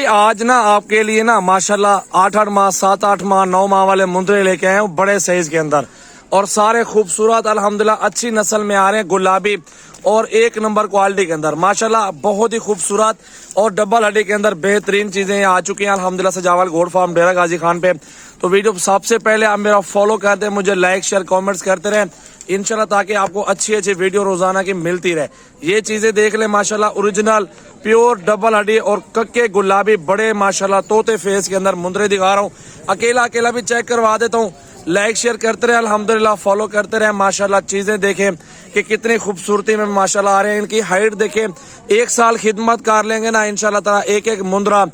आज ना आपके लिए ना माशाल्लाह 8-8 माह 7-8 माह 9 माह वाले मुंदरे लेके आए हूँ बड़े साइज के अंदर, और सारे खूबसूरत अल्हम्दुलिल्लाह अच्छी नस्ल में आ रहे हैं, गुलाबी और एक नंबर क्वालिटी के अंदर माशाल्लाह बहुत ही खूबसूरत और डबल हड्डी के अंदर बेहतरीन चीजें आ चुकी हैं अल्हम्दुलिल्लाह सजावल गोट फार्म डेरा गाजी खान पे। तो वीडियो सबसे पहले आप मेरा फॉलो कर दें, मुझे लाइक शेयर कमेंट्स करते रहें इंशाल्लाह, ताकि आपको अच्छी अच्छी वीडियो रोजाना की मिलती रहे। ये चीजें देख ले माशाल्लाह ओरिजिनल प्योर डबल हड्डी और कक्के गुलाबी बड़े माशाल्लाह तोते फेस के अंदर मुंदरे दिखा रहा हूँ। अकेला अकेला भी चेक करवा देता हूँ, लाइक शेयर करते रहे अल्हम्दुलिल्लाह, फॉलो करते रहे माशाल्लाह। चीजें देखें कि कितनी खूबसूरती में माशाल्लाह आ रहे हैं, इनकी हाइट देखें। 1 साल खिदमत कर लेंगे ना इंशाल्लाह ताला एक एक मुंदरा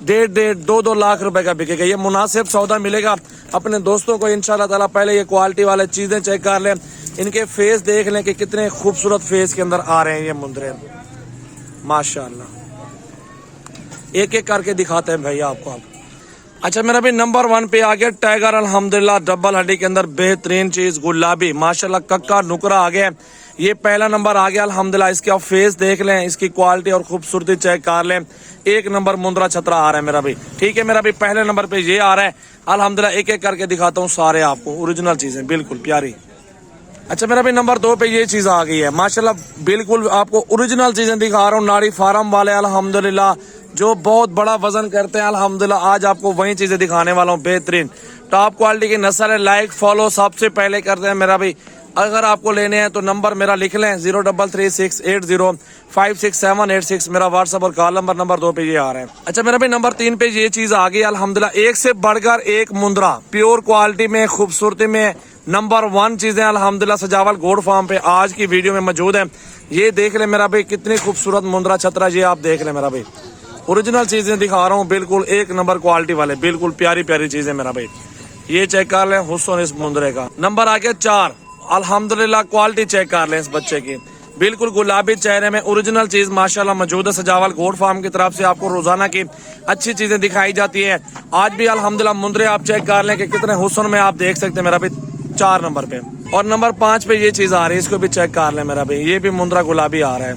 1.5-2 लाख रुपए का बिकेगा। ये मुनासिब सौदा मिलेगा अपने दोस्तों को इंशाल्लाह ताला। पहले ये क्वालिटी वाले चीजें चेक कर लें, इनके फेस देख लें कि कितने खूबसूरत फेस के अंदर आ रहे हैं ये मुंदरे माशाल्लाह। एक एक करके दिखाते हैं भैया आपको। आप अच्छा मेरा भी नंबर 1 पे आ गया टाइगर अल्हम्दुलिल्लाह डबल हड्डी के अंदर बेहतरीन चीज गुलाबी माशाल्लाह कक्का नुकरा आ गया। ये पहला नंबर आ गया अल्हम्दुलिल्लाह। इसके आप फेस देख लें, इसकी क्वालिटी और खूबसूरती चेक कर लें। एक नंबर मुंदरा छतरा आ रहा है मेरा भी, ठीक है। मेरा भी पहले नंबर पे ये आ रहा है अल्हम्दुलिल्लाह। एक एक करके दिखाता हूँ सारे आपको ओरिजिनल चीजें बिल्कुल प्यारी। अच्छा मेरा भी नंबर 2 पे ये चीज आ गई है माशाल्लाह, बिल्कुल आपको ओरिजिनल चीजें दिखा रहा हूँ। नाड़ी फार्म वाले अल्हम्दुलिल्लाह जो बहुत बड़ा वजन करते हैं अल्हम्दुलिल्लाह, आज आपको वही चीजें दिखाने वाला हूँ। बेहतरीन टॉप क्वालिटी की नस्ल है। लाइक फॉलो सबसे पहले करते हैं मेरा भी। अगर आपको लेने हैं तो नंबर मेरा लिख लें 033680566786 मेरा व्हाट्सएप और कॉल नंबर 2 पे ये आ रहा है। अच्छा मेरा भी नंबर 3 पे ये चीज आ गई अल्हम्दुलिल्लाह। एक से बढ़कर एक मुंदरा प्योर क्वालिटी में खूबसूरती में नंबर 1 चीजें अल्हम्दुलिल्लाह सजावल गोट फार्म पे आज की वीडियो में मौजूद है। ये देख ले मेरा भाई कितनी खूबसूरत मुंदरा छतरा, ये आप देख ले मेरा भाई। ओरिजिनल चीजें दिखा रहा हूँ, बिल्कुल एक नंबर क्वालिटी वाले, बिल्कुल प्यारी प्यारी चीजें मेरा भाई। ये चेक कर लें हुस्न इस मुंदरे का। नंबर आ गया 4 अल्हम्दुलिल्लाह। क्वालिटी चेक कर लें इस बच्चे की, बिल्कुल गुलाबी चेहरे में ओरिजिनल चीज माशाल्लाह मौजूद है। सजावल गोट फार्म की तरफ से आपको रोजाना की अच्छी चीजें दिखाई जाती है। आज भी अल्हम्दुलिल्लाह मुंदरे आप चेक कर लें कि कितने हुस्न में आप देख सकते हैं मेरा भाई 4 नंबर पे। और नंबर 5 पे ये चीज आ रही है, इसको भी चेक कर लें मेरा भाई। ये भी मुंदरा गुलाबी आ रहा है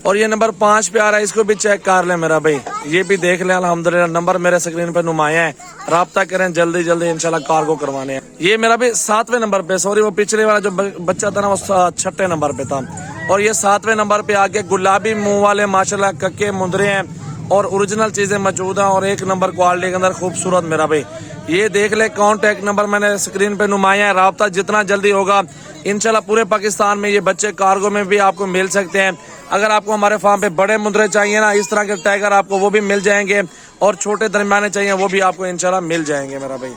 और ये नंबर 5 पे आ रहा है, इसको भी चेक कर लें मेरा भाई। ये भी देख लें अल्हम्दुलिल्लाह। नंबर मेरे स्क्रीन पे नुमाया है, राब्ता करें जल्दी जल्दी इंशाल्लाह कार्गो करवाने हैं। ये मेरा भी 7वें नंबर पे, सॉरी वो पिछले वाला जो बच्चा था ना वो 6ठे नंबर पे था, और ये 7वें नंबर पे आके गुलाबी मुंह वाले माशाल्लाह कक्के मुंदरे हैं और ओरिजिनल चीजें मौजूद हैं और एक नंबर क्वालिटी के अंदर खूबसूरत मेरा भाई। ये देख ले कॉन्टेक्ट नंबर मैंने स्क्रीन पे नुमाया है, राब्ता जितना जल्दी होगा इंशाल्लाह पूरे पाकिस्तान में ये बच्चे कार्गो में भी आपको मिल सकते हैं। अगर आपको हमारे फार्म पे बड़े मुंदरे चाहिए ना इस तरह के टाइगर आपको वो भी मिल जाएंगे, और छोटे दरमियाने चाहिए वो भी आपको इंशाल्लाह मिल जाएंगे मेरा भाई।